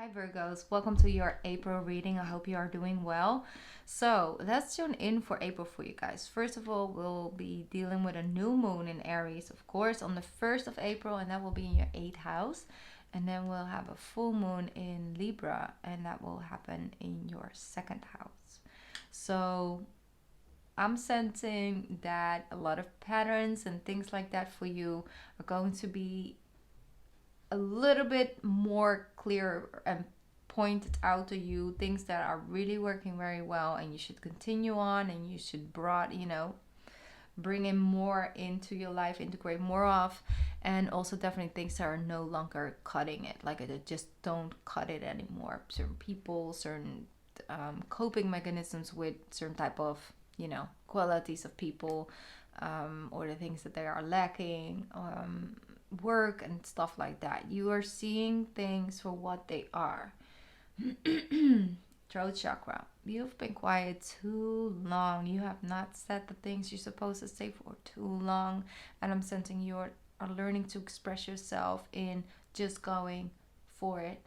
Hi Virgos, welcome to your April reading. I hope you are doing well. So let's tune in for April for you guys. First of all, we'll be dealing with a new moon in Aries, of course, on the 1st of April, and that will be in your 8th house. And then we'll have a full moon in Libra, and that will happen in your 2nd house. So I'm sensing that a lot of patterns and things like that for you are going to be a little bit more clear and pointed out to you, things that are really working very well and you should continue on, and you should bring in more into your life, integrate more of, and also definitely things that are no longer cutting it, like it just don't cut it anymore. Certain people, certain coping mechanisms with certain type of qualities of people, or the things that they are lacking, work and stuff like that. You are seeing things for what they are. Throat chakra. You've been quiet too long. You have not said the things you're supposed to say for too long. And I'm sensing you are learning to express yourself in just going for it.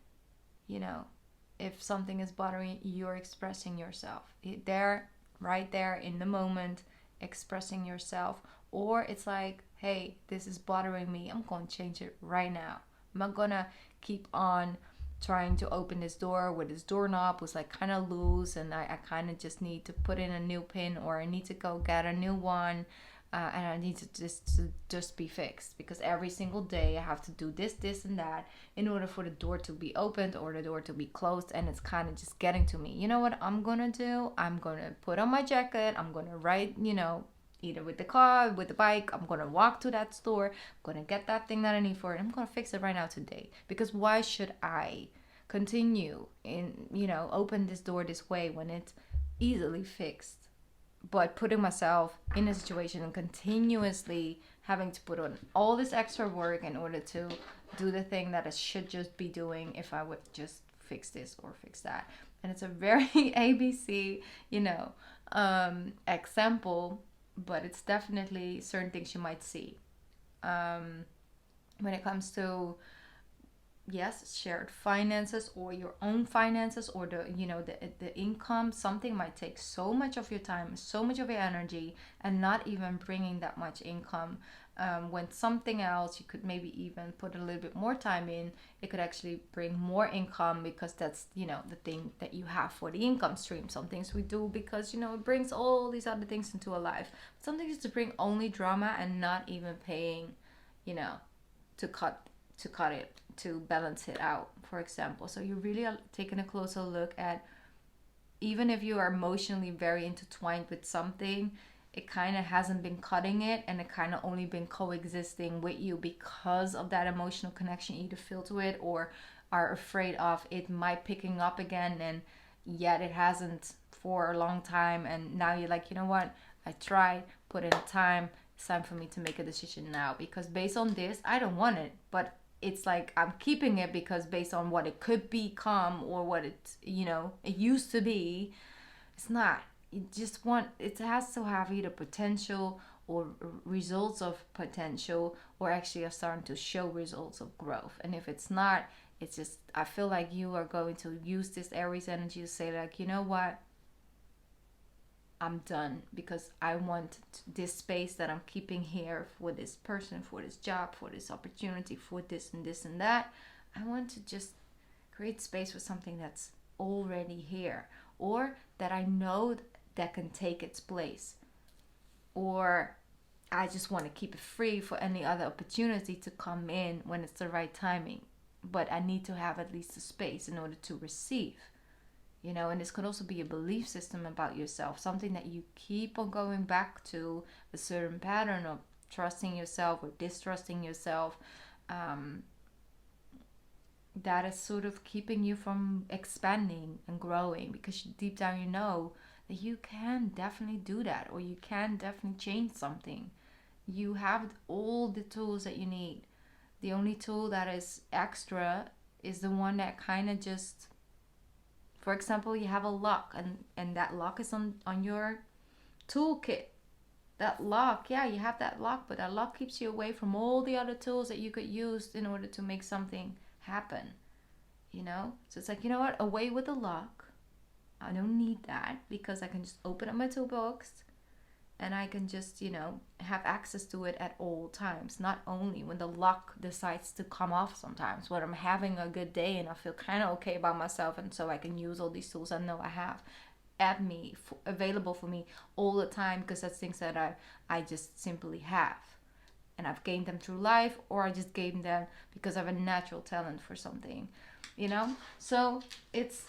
If something is bothering you, you're expressing yourself. There, right there in the moment, expressing yourself. Or it's like, hey, this is bothering me. I'm going to change it right now. I'm not going to keep on trying to open this door with this doorknob was like kind of loose, and I kind of just need to put in a new pin, or I need to go get a new one, and I need to just be fixed, because every single day I have to do this and that in order for the door to be opened or the door to be closed, and it's kind of just getting to me. You know what I'm gonna do? I'm gonna put on my jacket. I'm gonna ride, either with the car, with the bike. I'm gonna walk to that store. I'm gonna get that thing that I need for it. I'm gonna fix it right now today. Because why should I continue open this door this way when it's easily fixed? But putting myself in a situation and continuously having to put on all this extra work in order to do the thing that I should just be doing if I would just fix this or fix that. And it's a very ABC, example, but it's definitely certain things you might see. When it comes to, yes, shared finances or your own finances, or the income, something might take so much of your time, so much of your energy, and not even bringing that much income. When something else you could maybe even put a little bit more time in, it could actually bring more income, because that's the thing that you have for the income stream. Some things we do because it brings all these other things into a life. Some things to bring only drama and not even paying to cut it, to balance it out, for example. So you really are taking a closer look at, even if you are emotionally very intertwined with something, it kind of hasn't been cutting it, and it kind of only been coexisting with you because of that emotional connection you either feel to it, or are afraid of it might picking up again, and yet it hasn't for a long time. And now you're like, you know what, I tried, put in time, it's time for me to make a decision now, because based on this I don't want it, but it's like I'm keeping it because based on what it could become, or what it used to be. It's not. You just want, it has to have either potential or results of potential, or actually are starting to show results of growth. And if it's not, it's just, I feel like you are going to use this Aries energy to say, like, you know what, I'm done, because I want this space that I'm keeping here for this person, for this job, for this opportunity, for this and this and that. I want to just create space for something that's already here, or that I know that can take its place, or I just want to keep it free for any other opportunity to come in when it's the right timing. But I need to have at least a space in order to receive. And this could also be a belief system about yourself, something that you keep on going back to, a certain pattern of trusting yourself or distrusting yourself, that is sort of keeping you from expanding and growing, because deep down you know that you can definitely do that, or you can definitely change something. You have all the tools that you need. The only tool that is extra is the one that kind of just, for example, you have a lock, and that lock is on your toolkit. That lock, yeah, you have that lock, but that lock keeps you away from all the other tools that you could use in order to make something happen. So it's like, you know what? Away with the lock. I don't need that because I can just open up my toolbox and I can just, have access to it at all times. Not only when the lock decides to come off sometimes, when I'm having a good day and I feel kind of okay about myself, and so I can use all these tools I know I have at me, available for me all the time, because that's things that I just simply have. And I've gained them through life, or I just gained them because I have a natural talent for something, So it's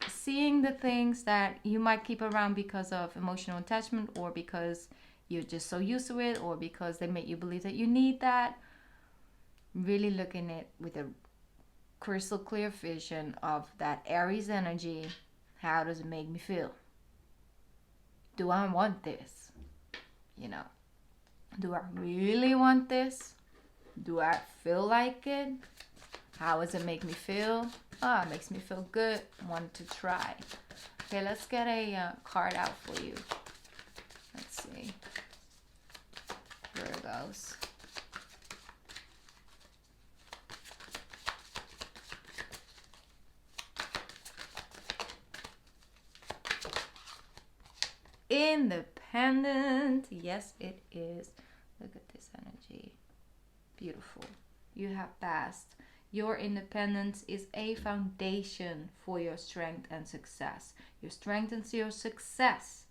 seeing the things that you might keep around because of emotional attachment, or because you're just so used to it, or because they make you believe that you need that. Really looking at it with a crystal clear vision of that Aries energy. How does it make me feel? Do I want this? Do I really want this? Do I feel like it? How does it make me feel? It makes me feel good. Want to try. Okay, let's get a card out for you. Let's see. Virgos. Independent. Yes, it is. Look at this energy. Beautiful. You have passed. Your independence is a foundation for your strength and success. Your strength and your success,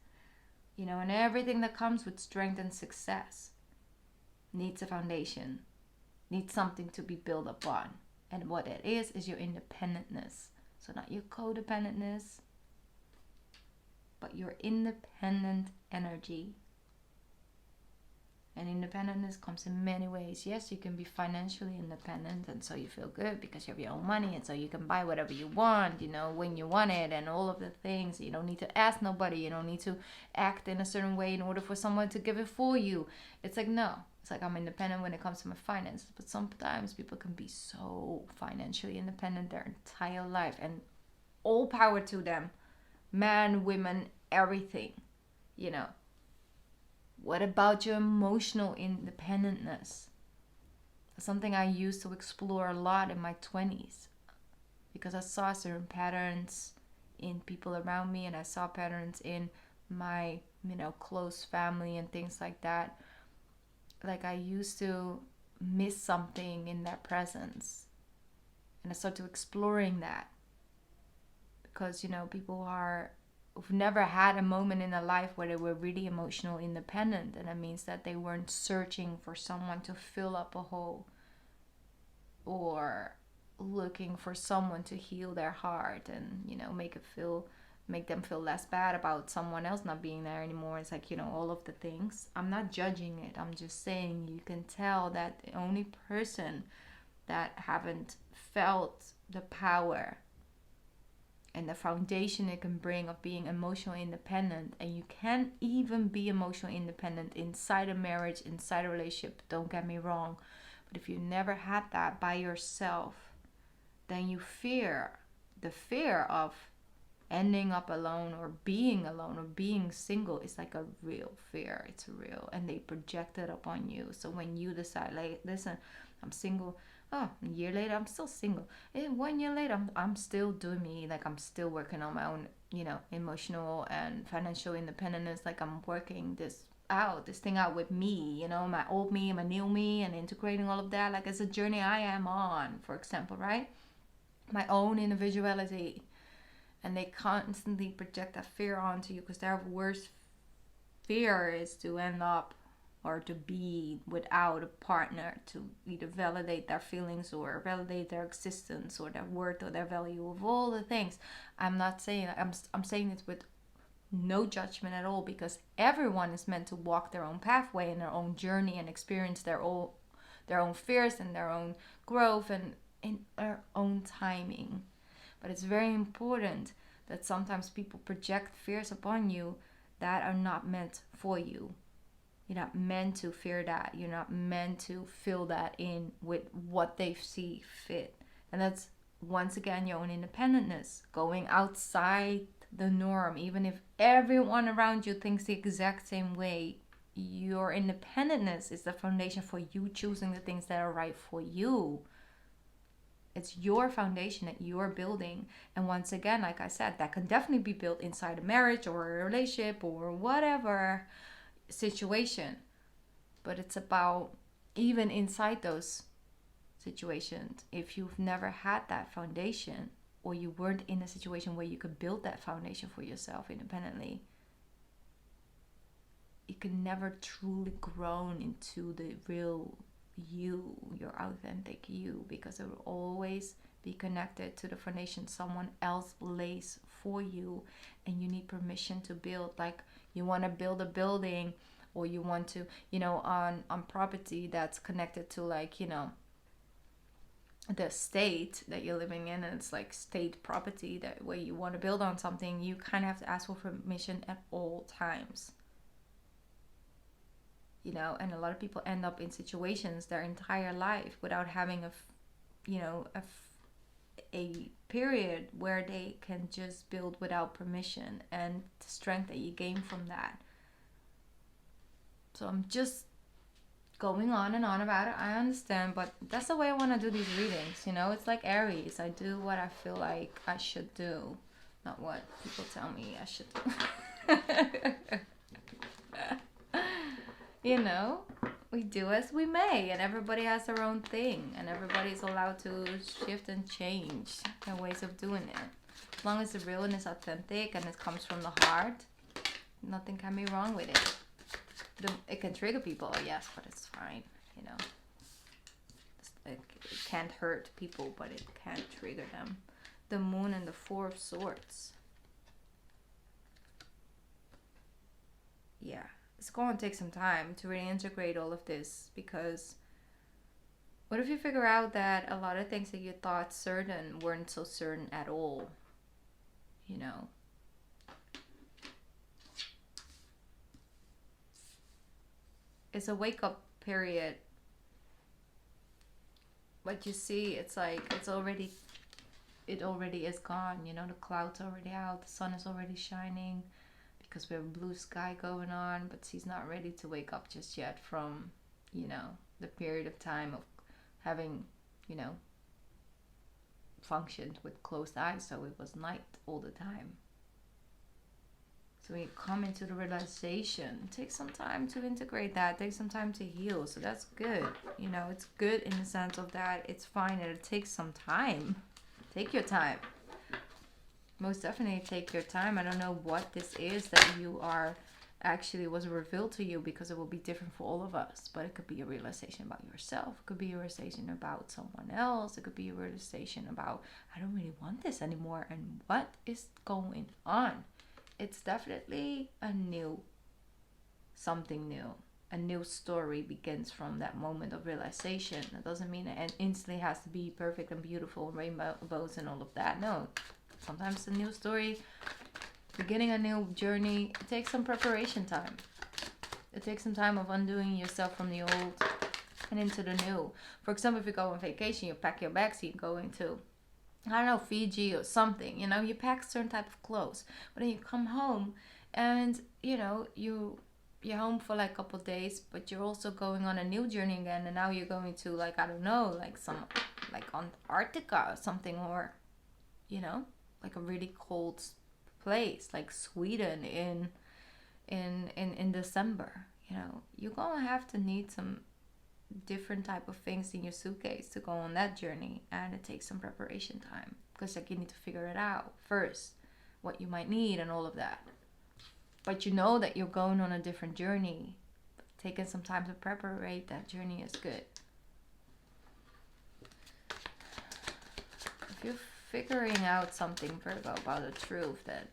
and everything that comes with strength and success needs a foundation, needs something to be built upon. And what it is your independentness. So not your codependentness, but your independent energy. And independence comes in many ways. Yes, you can be financially independent, and so you feel good because you have your own money, and so you can buy whatever you want, when you want it, and all of the things. You don't need to ask nobody. You don't need to act in a certain way in order for someone to give it for you. It's like, no. It's like, I'm independent when it comes to my finances. But sometimes people can be so financially independent their entire life, and all power to them. Man, women, everything, What about your emotional independentness? Something I used to explore a lot in my 20s, because I saw certain patterns in people around me, and I saw patterns in my, close family and things like that. Like, I used to miss something in their presence, and I started exploring that, because, people who've never had a moment in their life where they were really emotionally independent, and that means that they weren't searching for someone to fill up a hole, or looking for someone to heal their heart and make them feel less bad about someone else not being there anymore. It's like, all of the things. I'm not judging it. I'm just saying you can tell that the only person that haven't felt the power and the foundation it can bring of being emotionally independent. And you can even be emotionally independent inside a marriage, inside a relationship, don't get me wrong. But if you never had that by yourself, then you fear the fear of ending up alone, or being single is like a real fear. It's real, and they project it upon you. So when you decide, like, listen, I'm single, a year later I'm still single, and 1 year later I'm still doing me, like I'm still working on my own, emotional and financial independence. Like, I'm working this thing out with me, my old me and my new me, and integrating all of that. Like, it's a journey I am on, for example, right? My own individuality. And they constantly project that fear onto you, because their worst fear is to end up, or to be without a partner to either validate their feelings, or validate their existence, or their worth, or their value, of all the things. I'm not saying, I'm saying this with no judgment at all, because everyone is meant to walk their own pathway and their own journey, and experience their own fears and their own growth, and in their own timing. But it's very important that sometimes people project fears upon you that are not meant for you. You're not meant to fear that. You're not meant to fill that in with what they see fit. And that's, once again, your own independentness. Going outside the norm. Even if everyone around you thinks the exact same way, your independentness is the foundation for you choosing the things that are right for you. It's your foundation that you're building. And once again, like I said, that can definitely be built inside a marriage or a relationship or whatever situation. But it's about, even inside those situations, if you've never had that foundation, or you weren't in a situation where you could build that foundation for yourself independently, you can never truly grow into the real you, your authentic you, because it will always be connected to the foundation someone else lays for you, and you need permission to build. Like, you want to build a building, or you want to, on property that's connected to, like, the state that you're living in, and it's like state property, that way you want to build on something, you kind of have to ask for permission at all times. And a lot of people end up in situations their entire life without having a period where they can just build without permission, and the strength that you gain from that. So I'm just going on and on about it. I understand, but that's the way I want to do these readings. It's like Aries. I do what I feel like I should do, not what people tell me I should do. We do as we may, and everybody has their own thing, and everybody's allowed to shift and change their ways of doing it. As long as the real and is authentic and it comes from the heart, nothing can be wrong with it. It can trigger people, yes, but it's fine. It can't hurt people, but it can trigger them. The Moon and the Four of Swords. Yeah, it's going to take some time to really integrate all of this, because what if you figure out that a lot of things that you thought certain weren't so certain at all? It's a wake-up period. But you see, it's like it already is gone. The clouds are already out, the sun is already shining, because we have blue sky going on. But she's not ready to wake up just yet from the period of time of having functioned with closed eyes, so it was night all the time. So when you come into the realization, it takes some time to integrate that. It takes some time to heal. So that's good. It's good in the sense of that it's fine that it takes some time. Take your time. Most definitely take your time. I don't know what this is that you are actually was revealed to you, because it will be different for all of us. But it could be a realization about yourself. It could be a realization about someone else. It could be a realization about, I don't really want this anymore. And what is going on? It's definitely something new. A new story begins from that moment of realization. That doesn't mean it instantly has to be perfect and beautiful, rainbows and all of that. No, sometimes a new story, beginning a new journey, it takes some preparation time. It takes some time of undoing yourself from the old and into the new. For example, if you go on vacation, you pack your bags, you go into, I don't know, Fiji or something, you pack certain type of clothes. But then you come home and, you're home for like a couple of days, but you're also going on a new journey again. And now you're going to, like, I don't know, like Antarctica or something, or, like a really cold place, like Sweden in December. You're going to have to need some different type of things in your suitcase to go on that journey, and it takes some preparation time, because like you need to figure it out first, what you might need and all of that. But that you're going on a different journey. Taking some time to prepare that journey is good. If you're figuring out something, Virgo, about the truth, that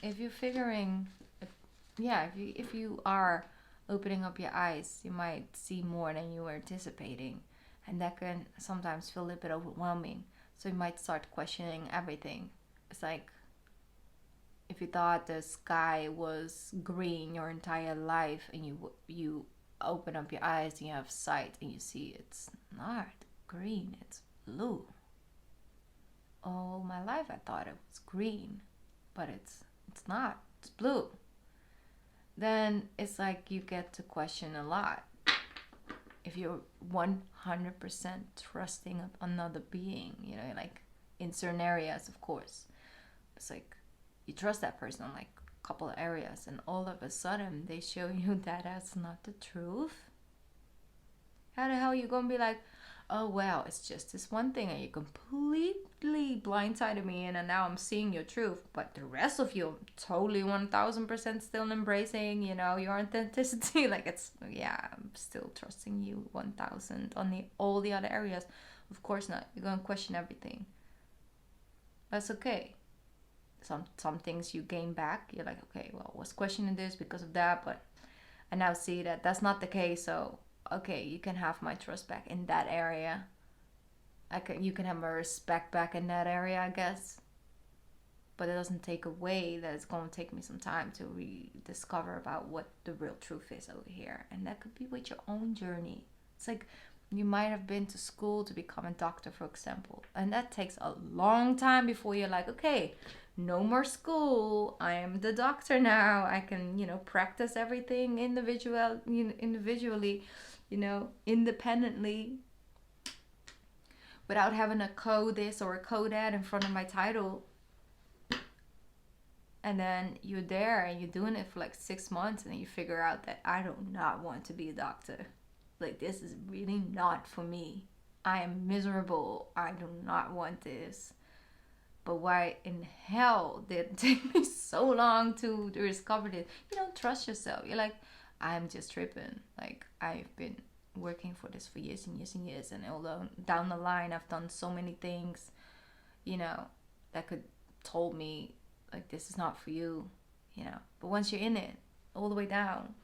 if you're figuring, if you are opening up your eyes, you might see more than you were anticipating, and that can sometimes feel a little bit overwhelming. So you might start questioning everything. It's like if you thought the sky was green your entire life, and you open up your eyes and you have sight and you see it's not green, it's blue. All my life I thought it was green, but it's not. It's blue. Then it's like you get to question a lot. if you're 100% trusting another being, you know, like in certain areas, of course. It's like you trust that person on like a couple of areas, and all of a sudden they show you that that's not the truth. How the hell are you gonna be like, oh well, it's just this one thing, and you completely blindsided me, and now I'm seeing your truth, but the rest of you totally 1000% still embracing, you know, your authenticity. Like, it's, yeah, I'm still trusting you 1000 on all the other areas. Of course not. You're gonna question everything. That's okay. Some things you gain back. You're like, okay, well, I was questioning this because of that, but I now see that that's not the case. So okay, you can have my trust back in that area. You can have my respect back in that area, I guess. But it doesn't take away that it's going to take me some time to rediscover about what the real truth is over here. And that could be with your own journey. It's like you might have been to school to become a doctor, for example. And that takes a long time before you're like, okay, no more school. I am the doctor now. I can, you know, practice everything individually, you know, independently, without having a code this or a code that in front of my title. And then you're there and you're doing it for like 6 months, and then you figure out that I do not want to be a doctor. Like, this is really not for me. I am miserable. I do not want this. But why in hell did it take me so long to discover this? You don't trust yourself. You're like, I'm just tripping. Like, I've been working for this for years and years and years. And although down the line, I've done so many things, you know, that could told me, like, this is not for you, you know. But once you're in it, all the way down,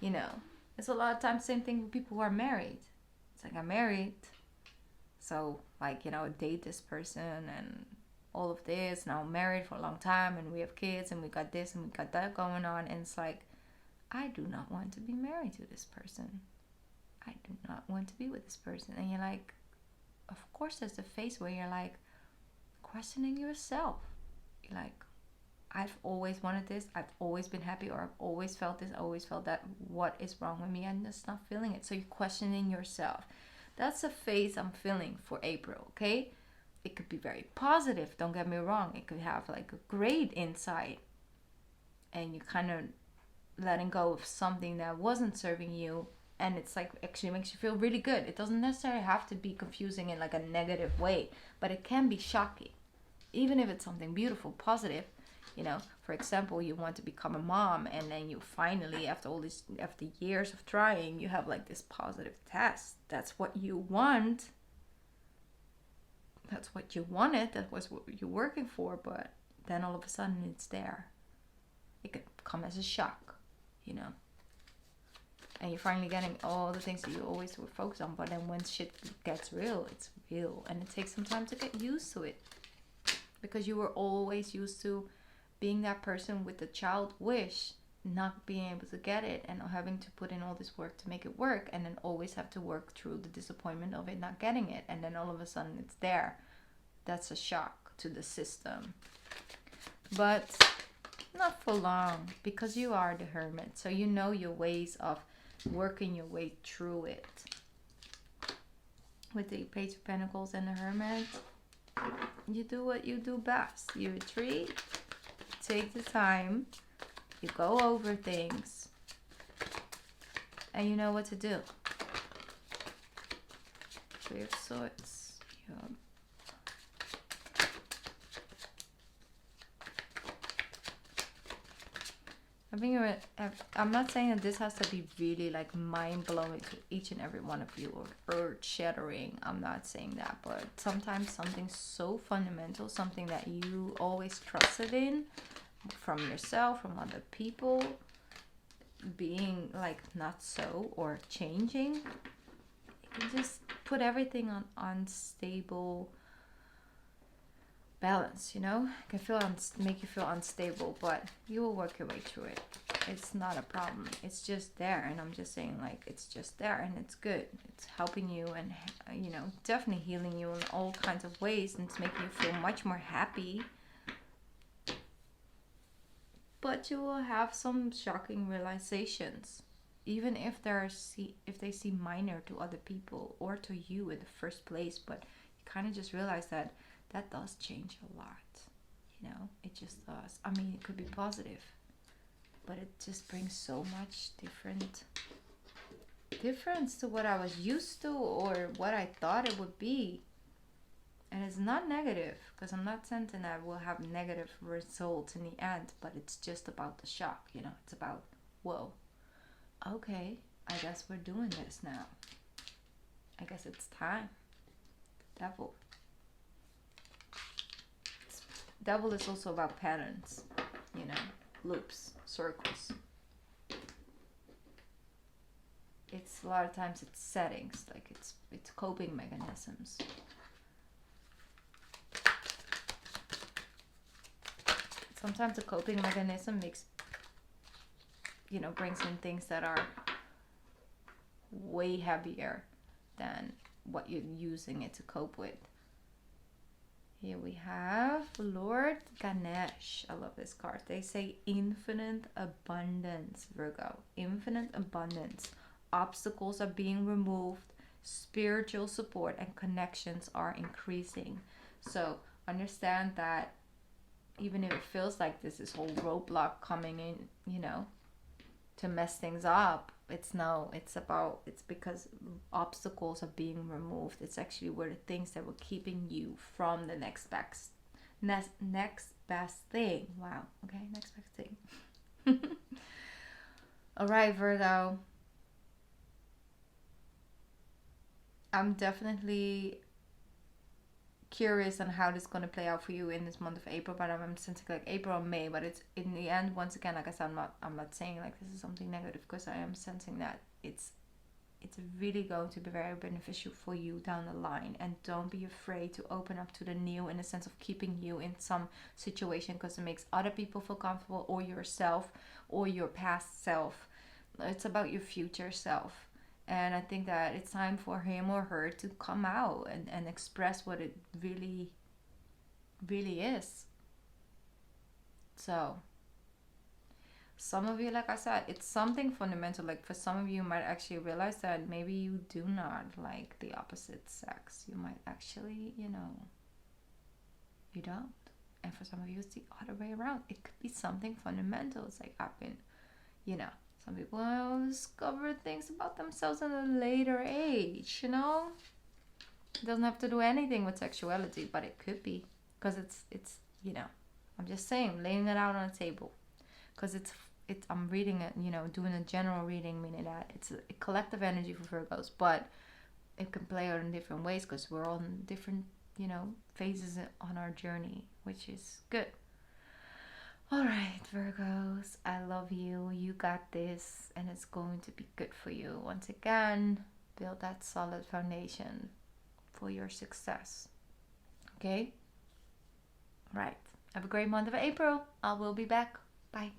you know, it's a lot of times same thing with people who are married. It's like, I'm married. So, like, you know, date this person and all of this. Now I'm married for a long time and we have kids and we got this and we got that going on. And it's like, I do not want to be married to this person. I do not want to be with this person. And you're like, of course there's a phase where you're like questioning yourself. You're like, I've always wanted this. I've always been happy, or I've always felt this. I always felt that. What is wrong with me? I'm just not feeling it. So you're questioning yourself. That's a phase I'm feeling for April, okay? It could be very positive, don't get me wrong. It could have like a great insight, and you kind of letting go of something that wasn't serving you, and it's like actually makes you feel really good. It doesn't necessarily have to be confusing in like a negative way, but it can be shocking, even if it's something beautiful, positive. You know, for example, you want to become a mom, and then you finally, after years of trying, you have like this positive test. That's what you want. That's what you wanted. That was what you're working for. But then all of a sudden it's there. It could come as a shock, you know. And you're finally getting all the things that you always were focused on. But then when shit gets real, it's real. And it takes some time to get used to it. Because you were always used to being that person with the child wish, not being able to get it, and having to put in all this work to make it work, and then always have to work through the disappointment of it not getting it, and then all of a sudden it's there. That's a shock to the system. But not for long, because you are the hermit, so you know your ways of working your way through it. With the Page of Pentacles and the Hermit, you do what you do best. You retreat, take the time, you go over things, and you know what to do. Three of Swords. Yeah. I'm not saying that this has to be really like mind-blowing to each and every one of you, or earth-shattering. I'm not saying that, but sometimes something so fundamental, something that you always trusted in, from yourself, from other people, being like not so, or changing, it can just put everything on unstable balance, you know. It can make you feel unstable, but you will work your way through it. It's not a problem. It's just there, and I'm just saying, like, it's just there, and it's good. It's helping you, and you know, definitely healing you in all kinds of ways, and it's making you feel much more happy. But you will have some shocking realizations. even if if they seem minor to other people or to you in the first place, but you kind of just realize that that does change a lot. It just does. I mean, it could be positive, but it just brings so much difference to what I was used to or what I thought it would be. And it's not negative, because I'm not saying that we'll have negative results in the end, but it's just about the shock. It's about, whoa, okay, I guess we're doing this now. I guess it's time. Devil. Devil is also about patterns, loops, circles. It's a lot of times it's settings, like it's coping mechanisms. Sometimes the coping mechanism brings in things that are way heavier than what you're using it to cope with. Here we have Lord Ganesh. I love this card. They say infinite abundance, Virgo. Infinite abundance. Obstacles are being removed. Spiritual support and connections are increasing. So understand that even if it feels like this whole roadblock coming in, to mess things up, it's because obstacles are being removed. It's actually where the things that were keeping you from the next best thing. Wow. Okay, next best thing. All right, Virgo. I'm definitely curious on how this is going to play out for you in this month of April, but I'm sensing like April or May, but it's in the end, once again, like I said, I'm not saying like this is something negative, because I am sensing that it's really going to be very beneficial for you down the line. And don't be afraid to open up to the new, in the sense of keeping you in some situation because it makes other people feel comfortable, or yourself, or your past self. It's about your future self. And I think that it's time for him or her to come out and express what it really, really is. So, some of you, like I said, it's something fundamental. Like for some of you might actually realize that maybe you do not like the opposite sex. You might actually, you don't. And for some of you, it's the other way around. It could be something fundamental. It's like I've been, some people discover things about themselves at a later age, It doesn't have to do anything with sexuality, but it could be. Because it's I'm just saying, laying it out on the table. Because I'm reading it, doing a general reading, meaning that it's a collective energy for Virgos, but it can play out in different ways because we're all in different, phases on our journey, which is good. All right, Virgos, I love you. You got this, and it's going to be good for you. Once again, build that solid foundation for your success. Okay? Right. Have a great month of April. I will be back. Bye.